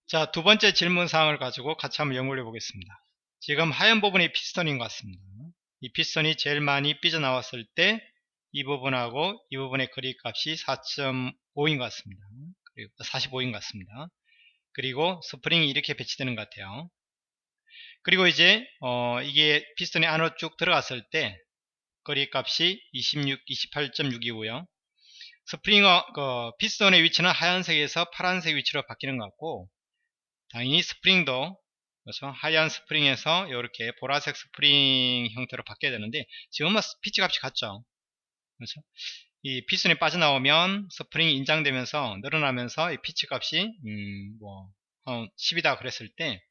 자, 두 번째 질문 사항을 가지고 같이 한번 연구를 해보겠습니다. 지금 하얀 부분이 피스톤인 것 같습니다. 이 피스톤이 제일 많이 삐져나왔을 때 이 부분하고 이 부분의 거리값이 4.5인 것 같습니다. 그리고 45인 것 같습니다. 그리고 스프링이 이렇게 배치되는 것 같아요. 그리고 이제 이게 피스톤이 안으로 쭉 들어갔을 때 거리값이 28.6이고요. 스프링어 피스톤의 위치는 하얀색에서 파란색 위치로 바뀌는 것 같고, 당연히 스프링도 그렇죠? 하얀 스프링에서 이렇게 보라색 스프링 형태로 바뀌어야 되는데 지금은 피치 값이 같죠. 그렇죠? 이 피스톤이 빠져나오면 스프링이 인장되면서 늘어나면서 이 피치 값이 한 10이다 그랬을 때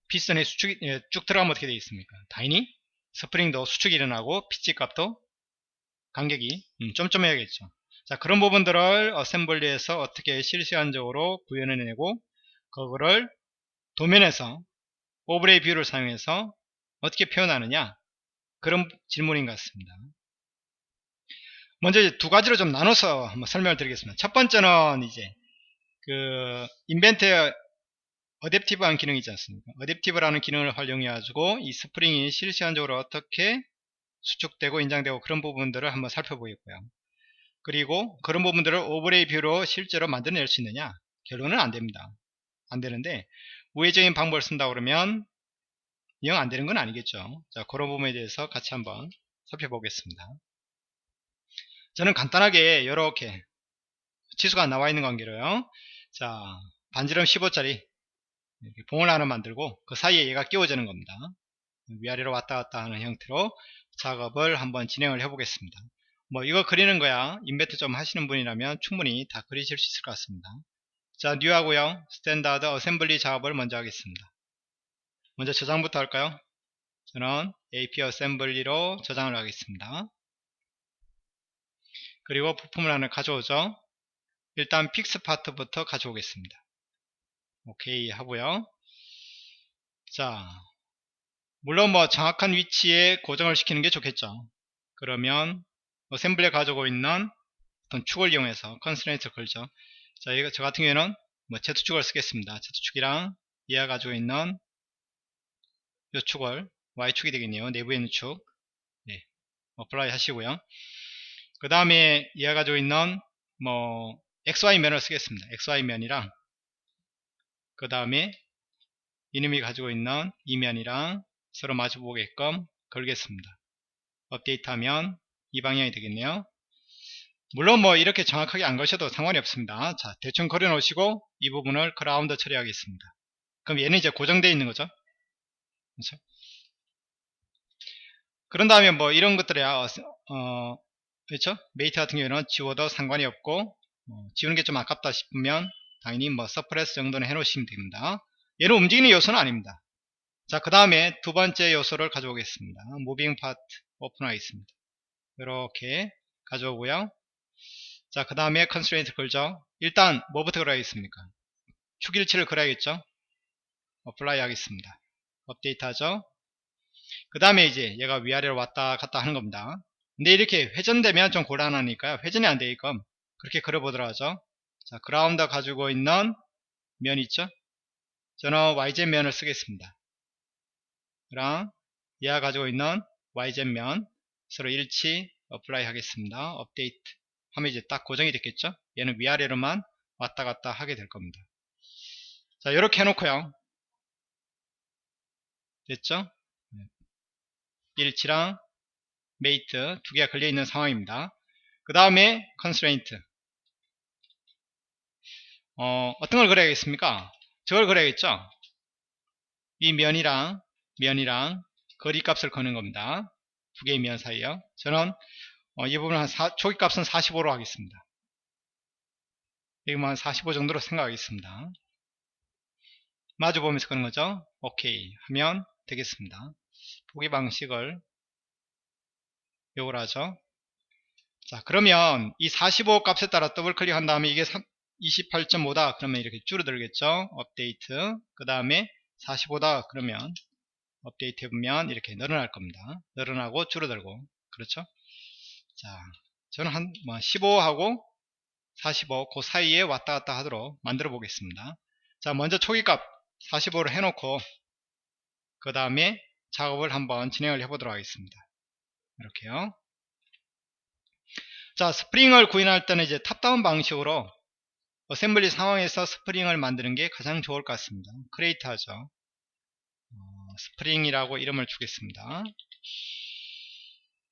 피스톤이 수축이 쭉 들어가면 어떻게 되겠습니까? 당연히 스프링도 수축이 일어나고 피치 값도 간격이 쫌쫌해야겠죠. 자, 그런 부분들을 어셈블리에서 어떻게 실시간적으로 구현해내고 그거를 도면에서 오브레이 뷰를 사용해서 어떻게 표현하느냐, 그런 질문인 것 같습니다. 먼저 이제 두 가지로 좀 나눠서 한번 설명을 드리겠습니다. 첫 번째는 이제 그 인벤트의 어댑티브한 기능이 있지 않습니까? 어댑티브라는 기능을 활용해 가지고 이 스프링이 실시간적으로 어떻게 수축되고 인장되고 그런 부분들을 한번 살펴보겠고요. 그리고 그런 부분들을 오브레이 뷰로 실제로 만들어낼 수 있느냐? 결론은 안 됩니다. 안 되는데 우회적인 방법을 쓴다 그러면 영 안 되는 건 아니겠죠. 자, 그런 부분에 대해서 같이 한번 살펴보겠습니다. 저는 간단하게 이렇게 치수가 나와 있는 관계로요. 자, 반지름 15짜리 봉을 하나 만들고 그 사이에 얘가 끼워지는 겁니다. 위아래로 왔다 갔다 하는 형태로 작업을 한번 진행을 해 보겠습니다. 뭐 이거 그리는 거야 인베트 좀 하시는 분이라면 충분히 다 그리실 수 있을 것 같습니다. 자, 뉴 하고요, 스탠다드 어셈블리 작업을 먼저 하겠습니다. 먼저 저장부터 할까요? 저는 AP 어셈블리로 저장을 하겠습니다. 그리고 부품을 하나 가져오죠. 일단 픽스 파트부터 가져오겠습니다. 오케이 하고요. 자, 물론 뭐 정확한 위치에 고정을 시키는 게 좋겠죠. 그러면 어셈블리에 가지고 있는 어떤 축을 이용해서 컨스트레인트를 걸죠. 자, 이거 저 같은 경우에는 뭐 Z축을 쓰겠습니다. Z축이랑 얘가 가지고 있는 이 축을 Y축이 되겠네요. 내부에 있는 축. 네, 어플라이 하시고요. 그 다음에 얘가 가지고 있는 뭐 XY면을 쓰겠습니다. XY면이랑 그 다음에 이놈이 가지고 있는 이면이랑 서로 마주보게끔 걸겠습니다. 업데이트하면 이 방향이 되겠네요. 물론 뭐 이렇게 정확하게 안 거셔도 상관이 없습니다. 자, 대충 걸어 놓으시고 이 부분을 그라운드 처리하겠습니다. 그럼 얘는 이제 고정되어 있는 거죠. 그렇죠? 그런 다음에 뭐 이런 것들이야 그렇죠? 메이트 같은 경우에는 지워도 상관이 없고 지우는 게 좀 아깝다 싶으면 당연히 뭐 서프레스 정도는 해 놓으시면 됩니다. 얘는 움직이는 요소는 아닙니다. 자, 그 다음에 두 번째 요소를 가져오겠습니다. 무빙 파트 오픈하겠습니다. 이렇게 가져오고요. 자, 그 다음에 컨스트레인트 걸죠. 일단 뭐부터 걸어야겠습니까? 축일치를 걸어야겠죠. 어플라이 하겠습니다. 업데이트 하죠. 그 다음에 이제 얘가 위아래로 왔다 갔다 하는 겁니다. 근데 이렇게 회전되면 좀 곤란하니까요. 회전이 안 되게끔 그렇게 걸어보도록 하죠. 자, 그라운드 가지고 있는 면 있죠. 저는 YZ 면을 쓰겠습니다. 그랑 얘가 가지고 있는 YZ 면 서로 일치 어플라이 하겠습니다. 업데이트 하면 이제 딱 고정이 됐겠죠. 얘는 위아래로만 왔다 갔다 하게 될 겁니다. 자, 이렇게 해놓고요. 됐죠? 일치랑 메이트 두 개가 걸려있는 상황입니다. 그 다음에 컨스트레인트 어떤 걸 그려야겠습니까? 저걸 그려야겠죠? 이 면이랑 거리 값을 거는 겁니다. 두 개의 면 사이요. 저는 이 부분 초기 값은 45로 하겠습니다. 여기만 45 정도로 생각하겠습니다. 마주 보면서 그런 거죠. 오케이 하면 되겠습니다. 보기 방식을 요걸 하죠. 자, 그러면 이 45 값에 따라 더블 클릭한 다음에 이게 28.5다 그러면 이렇게 줄어들겠죠. 업데이트 그 다음에 45다 그러면 업데이트 해보면 이렇게 늘어날 겁니다. 늘어나고 줄어들고 그렇죠. 자, 저는 한 15하고 45 그 사이에 왔다 갔다 하도록 만들어 보겠습니다. 자, 먼저 초기값 45로 해놓고 그 다음에 작업을 한번 진행을 해보도록 하겠습니다. 이렇게요. 자, 스프링을 구현할 때는 이제 탑다운 방식으로 어셈블리 상황에서 스프링을 만드는 게 가장 좋을 것 같습니다. 크리에이트 하죠. 스프링이라고 이름을 주겠습니다.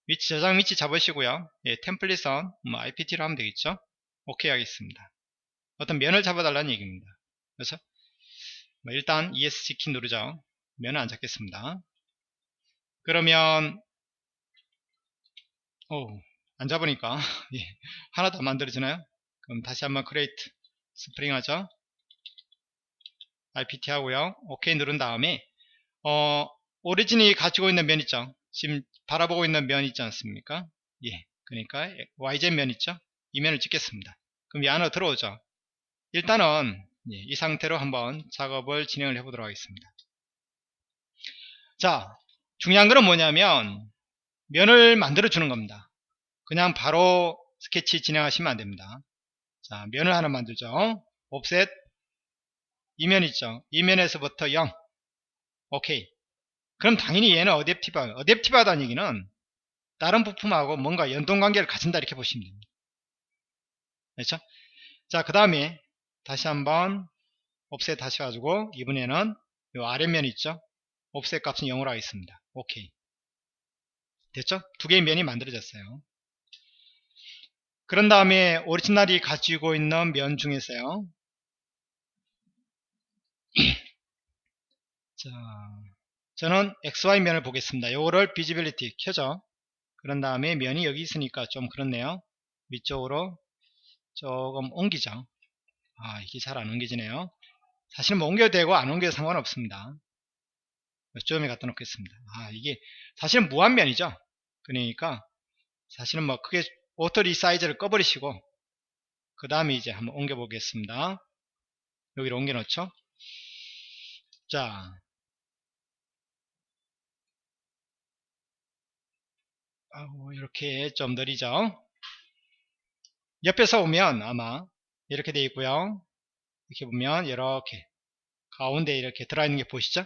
위치, 저장 위치 잡으시고요. 예, 템플릿은 IPT로 하면 되겠죠. 오케이 하겠습니다. 어떤 면을 잡아달라는 얘기입니다. 그렇죠? 일단 ESC 키 누르죠. 면을 안 잡겠습니다. 그러면 안 잡으니까 예, 하나 더 만들어지나요? 그럼 다시 한번 create 스프링 하죠. IPT 하고요. 오케이 누른 다음에 오리진이 가지고 있는 면 있죠. 지금 바라보고 있는 면 있지 않습니까? 예, 그러니까 YZ 면 있죠. 이 면을 찍겠습니다. 그럼 이 안으로 들어오죠. 일단은 예, 이 상태로 한번 작업을 진행을 해보도록 하겠습니다. 자, 중요한 거는 뭐냐면 면을 만들어 주는 겁니다. 그냥 바로 스케치 진행하시면 안 됩니다. 자, 면을 하나 만들죠. 옵셋 이 면 있죠. 이 면에서부터 0. 오케이. 그럼 당연히 얘는 어댑티브하다는 얘기는 다른 부품하고 뭔가 연동관계를 가진다 이렇게 보시면 됩니다. 그렇죠? 자, 그 다음에 다시 한번 옵셋 다시 가지고 이번에는 이 아랫면 있죠. 옵셋 값은 0으로 하겠습니다. 오케이. 됐죠? 두 개의 면이 만들어졌어요. 그런 다음에 오리지널이 가지고 있는 면 중에서요. 자, 저는 XY 면을 보겠습니다. 요거를 비지빌리티 켜죠. 그런 다음에 면이 여기 있으니까 좀 그렇네요. 위쪽으로 조금 옮기죠. 이게 잘 안 옮겨지네요. 사실은 뭐 옮겨도 되고 안 옮겨도 상관없습니다. 이쪽에 갖다 놓겠습니다. 이게 사실은 무한면이죠. 그러니까 사실은 뭐 크게 오토리 사이즈를 꺼버리시고 그 다음에 이제 한번 옮겨 보겠습니다. 여기로 옮겨 놓죠. 자, 이렇게 좀 느리죠. 옆에서 보면 아마 이렇게 되어 있고요. 이렇게 보면 이렇게 가운데 이렇게 들어있는 게 보이시죠?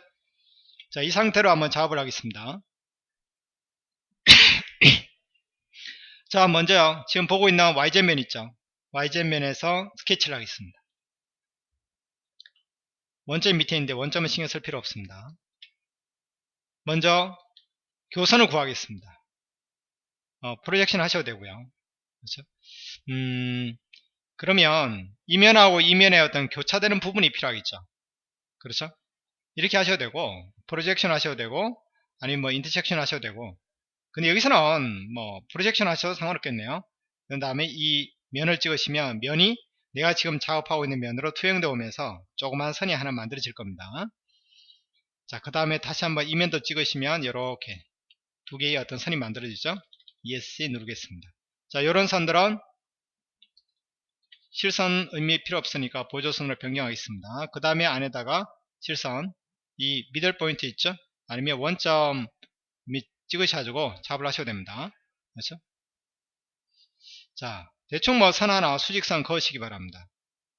자, 이 상태로 한번 작업을 하겠습니다. 자, 먼저요. 지금 보고 있는 YZ면 있죠? YZ면에서 스케치를 하겠습니다. 원점 밑에 있는데 원점은 신경 쓸 필요 없습니다. 먼저 교선을 구하겠습니다. 프로젝션 하셔도 되고요. 그렇죠? 그러면 이면하고 이면에 어떤 교차되는 부분이 필요하겠죠. 그렇죠? 이렇게 하셔도 되고 프로젝션 하셔도 되고 아니면 뭐 인터섹션 하셔도 되고 근데 여기서는 뭐 프로젝션 하셔도 상관없겠네요. 그 다음에 이 면을 찍으시면 면이 내가 지금 작업하고 있는 면으로 투영되어 오면서 조그만 선이 하나 만들어질 겁니다. 자, 그 다음에 다시 한번 이 면도 찍으시면 이렇게 두 개의 어떤 선이 만들어지죠. ESC 누르겠습니다. 자, 이런 선들은 실선 의미 필요 없으니까 보조선으로 변경하겠습니다. 그 다음에 안에다가 실선 이 미들 포인트 있죠. 아니면 원점 밑 찍으셔가지고 작업을 하셔도 됩니다. 그렇죠? 자, 대충 뭐 선 하나 수직선 그으시기 바랍니다.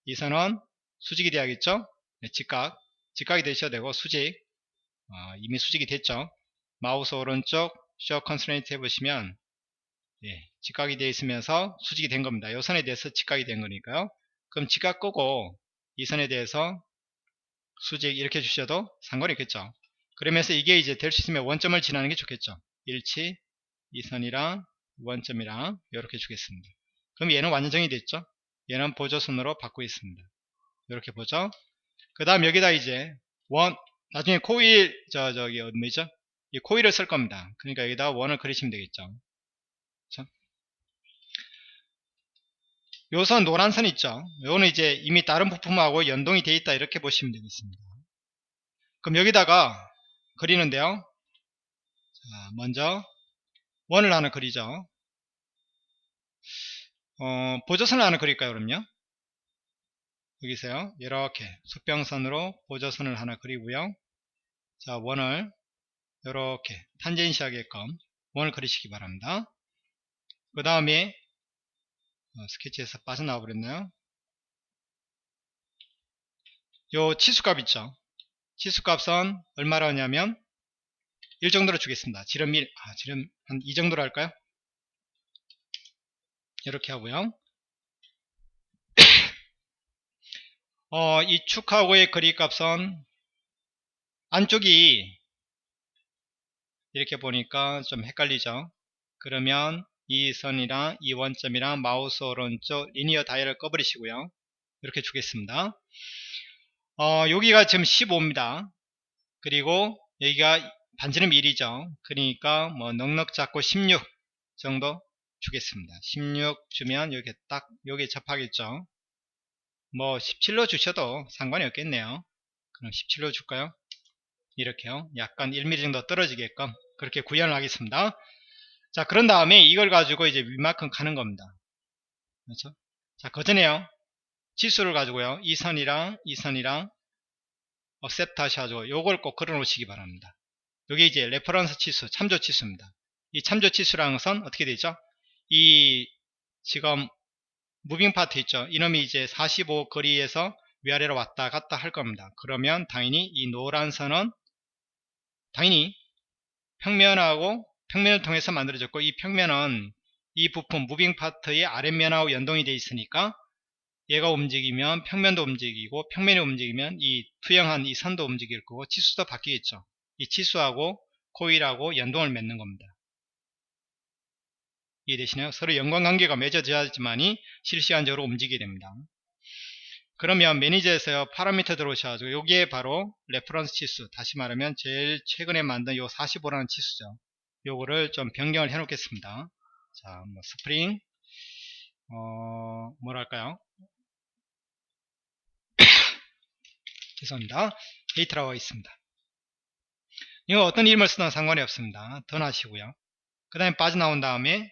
이 선은 수직이 돼야겠죠? 네, 직각이 되셔야 되고 수직 이미 수직이 됐죠. 마우스 오른쪽 쇼 컨스트레인트 해보시면 예, 직각이 되어 있으면서 수직이 된 겁니다. 이 선에 대해서 직각이 된 거니까요. 그럼 직각 끄고 이 선에 대해서 수직 이렇게 주셔도 상관이 없겠죠. 그러면서 이게 이제 될 수 있으면 원점을 지나는 게 좋겠죠. 일치 이 선이랑 원점이랑 이렇게 주겠습니다. 그럼 얘는 완전 정리됐죠. 얘는 보조선으로 바꾸고 있습니다. 이렇게 보죠. 그 다음 여기다 이제 나중에 코일 저기 뭐죠? 이 코일을 쓸 겁니다. 그러니까 여기다 원을 그리시면 되겠죠. 그렇죠? 요 선 노란 선 있죠. 요거는 이제 이미 다른 부품하고 연동이 되어 있다 이렇게 보시면 되겠습니다. 그럼 여기다가 그리는데요. 자, 먼저 원을 하나 그리죠. 보조선을 하나 그릴까요? 그럼요. 여기서요. 이렇게 수평선으로 보조선을 하나 그리고요. 자, 원을 이렇게 탄젠시하게끔 원을 그리시기 바랍니다. 그 다음에 스케치에서 빠져나와 버렸나요? 요 치수값 있죠. 치수값은 얼마로 하냐면 1 정도로 주겠습니다. 지름 1, 지름 한 2 정도로 할까요? 이렇게 하고요. 이 축하고의 거리값은 안쪽이 이렇게 보니까 좀 헷갈리죠. 그러면 이 선이랑 이 원점이랑 마우스 오른쪽 리니어 다이얼을 꺼버리시고요. 이렇게 주겠습니다. 여기가 지금 15입니다. 그리고 여기가 반지름 1이죠. 그러니까 뭐 넉넉 잡고 16 정도 주겠습니다. 16 주면 여기 딱 여기 접하겠죠. 뭐 17로 주셔도 상관이 없겠네요. 그럼 17로 줄까요? 이렇게요. 약간 1mm 정도 떨어지게끔 그렇게 구현을 하겠습니다. 자, 그런 다음에 이걸 가지고 이제 위만큼 가는 겁니다. 그렇죠? 자, 그전에요. 지수를 가지고요. 이 선이랑 이 선이랑 accept 하셔가지고 요걸 꼭 걸어 놓으시기 바랍니다. 요게 이제 레퍼런스 치수, 참조 치수입니다. 이 참조 치수라는 것은 어떻게 되죠? 이 지금 무빙 파트 있죠? 이놈이 이제 45 거리에서 위아래로 왔다 갔다 할 겁니다. 그러면 당연히 이 노란 선은 당연히 평면을 통해서 만들어졌고, 이 평면은 이 부품 무빙 파트의 아랫면하고 연동이 되어 있으니까 얘가 움직이면 평면도 움직이고, 평면이 움직이면 이 투영한 이 선도 움직일 거고, 치수도 바뀌겠죠. 이 치수하고 코일하고 연동을 맺는 겁니다. 이해되시나요? 서로 연관관계가 맺어져야지만이 실시간적으로 움직이게 됩니다. 그러면 매니저에서 파라미터 들어오셔가지고 여기에 바로 레퍼런스 치수, 다시 말하면 제일 최근에 만든 요 45라는 치수죠. 요거를 좀 변경을 해 놓겠습니다. 자, 뭐 스프링 뭐랄까요? 죄송합니다. 데이터라고 하고 있습니다. 이거 어떤 이름을 쓰든 상관이 없습니다. 던 하시고요. 그 다음에 빠져나온 다음에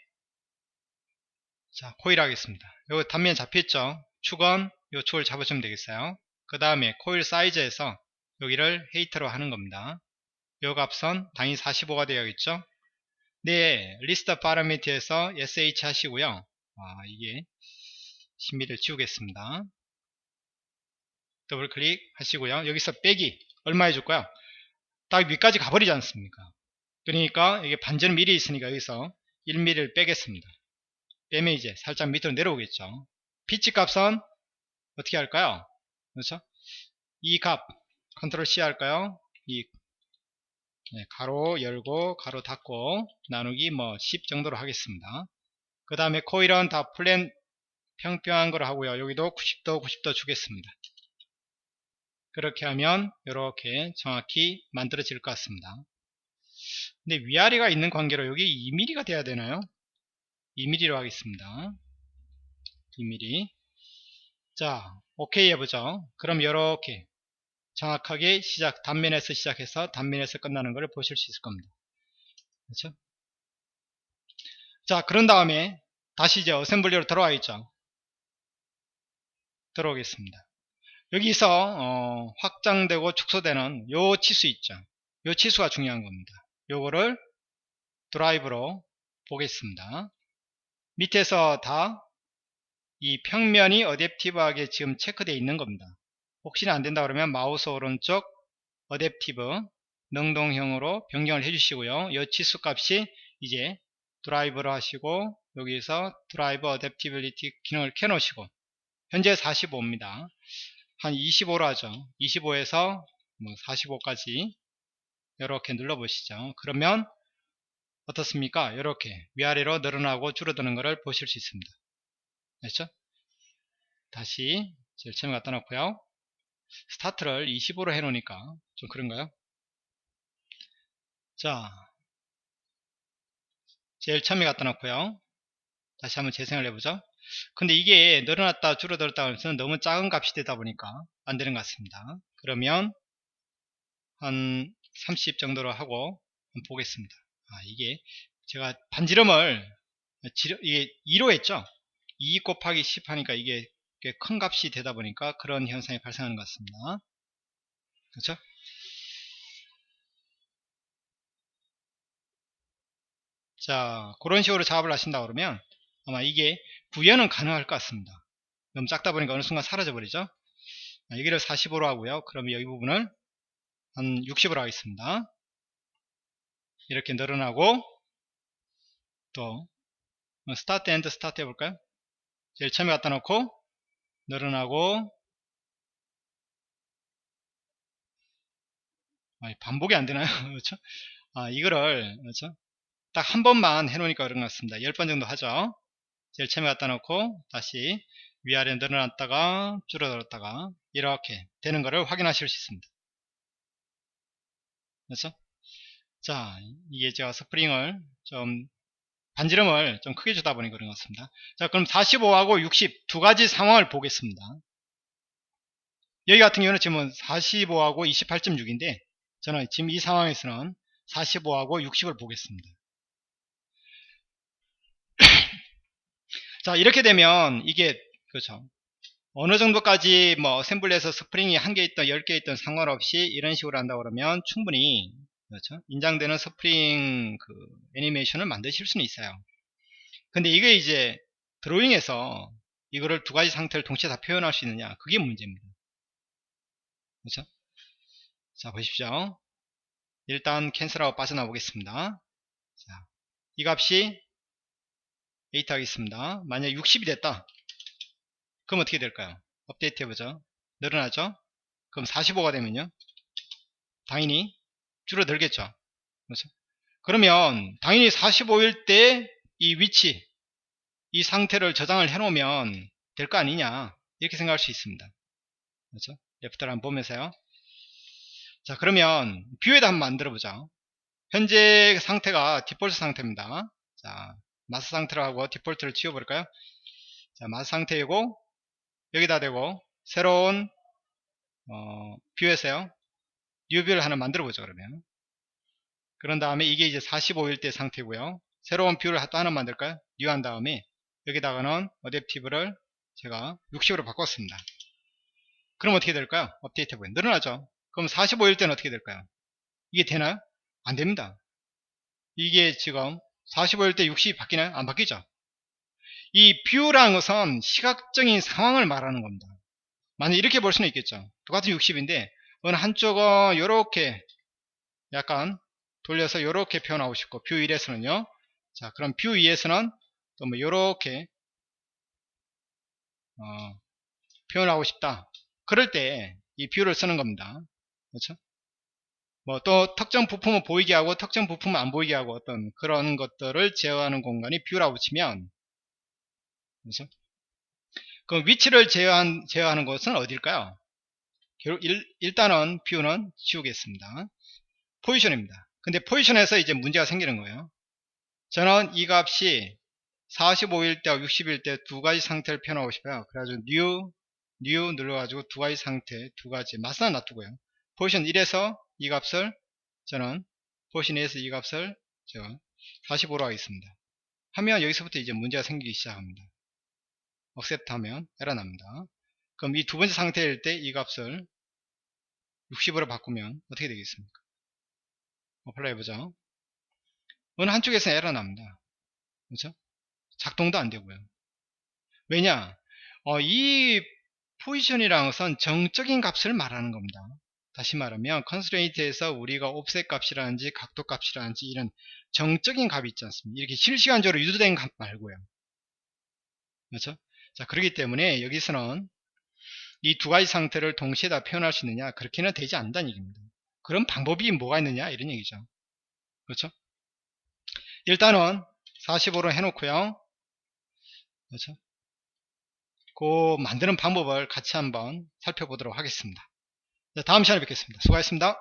자, 코일 하겠습니다. 요거 단면 잡혔죠? 축은 요 축을 잡으시면 되겠어요. 그 다음에 코일 사이즈에서 여기를 헤이터로 하는 겁니다. 요 값은 당연히 45가 되어야겠죠? 네, 리스트 파라미터에서 sh 하시고요. 이게 신비를 지우겠습니다. 더블 클릭 하시고요. 여기서 빼기 얼마 해줄까요? 딱 위까지 가버리지 않습니까? 그러니까 이게 반지름 1이 있으니까 여기서 1mm를 빼겠습니다. 빼면 이제 살짝 밑으로 내려오겠죠. 피치 값은 어떻게 할까요? 그렇죠? 이 값 컨트롤 C 할까요? 이 가로 열고 가로 닫고 나누기 뭐 10 정도로 하겠습니다. 그 다음에 코일은 다 플랜 평평한 거로 하고요. 여기도 90도 90도 주겠습니다. 그렇게 하면 이렇게 정확히 만들어질 것 같습니다. 근데 위아래가 있는 관계로 여기 2mm가 돼야 되나요? 2mm로 하겠습니다. 2mm. 자, 오케이 해보죠. 그럼 이렇게 정확하게 단면에서 시작해서 단면에서 끝나는 것을 보실 수 있을 겁니다. 그렇죠? 자, 그런 다음에 다시 이제 어셈블리로 들어와 있죠. 들어오겠습니다. 여기서 확장되고 축소되는 요 치수 있죠. 요 치수가 중요한 겁니다. 요거를 드라이브로 보겠습니다. 밑에서 다 이 평면이 어댑티브하게 지금 체크되어 있는 겁니다. 혹시나 안된다 그러면 마우스 오른쪽 어댑티브 능동형으로 변경을 해주시고요. 이 치수 값이 이제 드라이브로 하시고 여기서 드라이브 어댑티빌리티 기능을 켜놓으시고 현재 45입니다. 한 25로 하죠. 25에서 45까지 이렇게 눌러보시죠. 그러면 어떻습니까? 이렇게 위아래로 늘어나고 줄어드는 것을 보실 수 있습니다. 됐죠? 다시 제일 처음에 갖다 놓고요. 스타트를 25로 해놓으니까 좀 그런가요? 자, 제일 처음에 갖다 놓고요. 다시 한번 재생을 해보죠. 근데 이게 늘어났다 줄어들었다 하면서 너무 작은 값이 되다 보니까 안 되는 것 같습니다. 그러면 한 30 정도로 하고 한번 보겠습니다. 이게 제가 반지름을 이게 2로 했죠. 2 곱하기 10 하니까 이게 꽤 큰 값이 되다 보니까 그런 현상이 발생하는 것 같습니다. 그렇죠? 자, 그런 식으로 작업을 하신다 그러면 아마 이게 구현은 가능할 것 같습니다. 너무 작다 보니까 어느 순간 사라져 버리죠. 여기를 45로 하고요. 그럼 여기 부분을 한 60으로 하겠습니다. 이렇게 늘어나고, 또 스타트 엔드 스타트 해볼까요? 제일 처음에 갖다 놓고 늘어나고, 반복이 안 되나요? 그렇죠? 이거를, 그렇죠? 딱 한 번만 해놓으니까 그런 것 같습니다. 10번 정도 하죠. 제일 처음에 갖다 놓고 다시 위아래 늘어났다가 줄어들었다가 이렇게 되는 것을 확인하실 수 있습니다. 그렇죠? 자, 이게 제가 스프링을 좀 반지름을 좀 크게 주다 보니 그런 것 같습니다. 자, 그럼 45하고 60 두 가지 상황을 보겠습니다. 여기 같은 경우는 지금 45하고 28.6인데 저는 지금 이 상황에서는 45하고 60을 보겠습니다. 자, 이렇게 되면 이게 그렇죠. 어느 정도까지 뭐 어셈블리에서 스프링이 1개 있던 10개 있던 상관없이 이런 식으로 한다 그러면 충분히 그렇죠? 인장되는 스프링 그 애니메이션을 만드실 수는 있어요. 근데 이게 이제 드로잉에서 이거를 두 가지 상태를 동시에 다 표현할 수 있느냐, 그게 문제입니다. 그렇죠? 자, 보십시오. 일단 캔슬하고 빠져나와 보겠습니다. 자, 이 값이 8 하겠습니다. 만약 60이 됐다. 그럼 어떻게 될까요? 업데이트 해보죠. 늘어나죠? 그럼 45가 되면요? 당연히 줄어들겠죠. 그렇죠? 그러면 당연히 45일 때 이 위치, 이 상태를 저장을 해 놓으면 될 거 아니냐, 이렇게 생각할 수 있습니다. 그렇죠? 레프트를 한번 보면서요. 자, 그러면 뷰에다 한번 만들어 보자. 현재 상태가 디폴트 상태입니다. 자, 마스 상태로 하고 디폴트를 지워버릴까요? 자, 마스 상태이고 여기다 대고 새로운 뷰에서요 뉴 뷰를 하나 만들어 보죠. 그러면 그런 다음에 이게 이제 45일 때 상태고요. 새로운 뷰를 또 하나 만들까요? 뉴 한 다음에 여기다가는 어댑티브를 제가 60으로 바꿨습니다. 그럼 어떻게 될까요? 업데이트 해보면 늘어나죠. 그럼 45일 때는 어떻게 될까요? 이게 되나요? 안 됩니다. 이게 지금 45일 때 60이 바뀌나요? 안 바뀌죠. 이 뷰라는 것은 시각적인 상황을 말하는 겁니다. 만약 이렇게 볼 수는 있겠죠. 똑같은 60인데 어느 한쪽은 이렇게 약간 돌려서 이렇게 표현하고 싶고, 뷰 1에서는요. 자, 그럼 뷰 2에서는 또 뭐 이렇게 표현하고 싶다. 그럴 때 이 뷰를 쓰는 겁니다. 그렇죠? 뭐 또 특정 부품을 보이게 하고 특정 부품을 안 보이게 하고 어떤 그런 것들을 제어하는 공간이 뷰라고 치면, 그렇죠? 그럼 위치를 제어하는 곳은 어딜까요? 일단은 뷰는 지우겠습니다. 포지션입니다. 근데 포지션에서 이제 문제가 생기는 거예요. 저는 이 값이 45일 때와 60일 때 두 가지 상태를 표현하고 싶어요. 그래가지고 new 눌러가지고 두 가지 상태, 두 가지 마스는 놔두고요. 포지션 1에서 이 값을 저는 포지션 2에서 이 값을 제가 45로 하겠습니다. 하면 여기서부터 이제 문제가 생기기 시작합니다. accept 하면 에러 납니다. 그럼 이 두 번째 상태일 때 이 값을 60으로 바꾸면 어떻게 되겠습니까? 어플라이 해보죠. 어느 한쪽에서 에러 납니다. 그렇죠? 작동도 안 되고요. 왜냐? 이 포지션이라는 것은 정적인 값을 말하는 겁니다. 다시 말하면 컨스트레인트에서 우리가 옵셋 값이라든지 각도 값이라든지 이런 정적인 값이 있지 않습니까? 이렇게 실시간적으로 유도된 값 말고요. 그렇죠? 자, 그렇기 때문에 여기서는 이 두 가지 상태를 동시에 다 표현할 수 있느냐? 그렇게는 되지 않는다는 얘기입니다. 그런 방법이 뭐가 있느냐? 이런 얘기죠. 그렇죠? 일단은 45로 해놓고요. 그렇죠? 그 만드는 방법을 같이 한번 살펴보도록 하겠습니다. 다음 시간에 뵙겠습니다. 수고하셨습니다.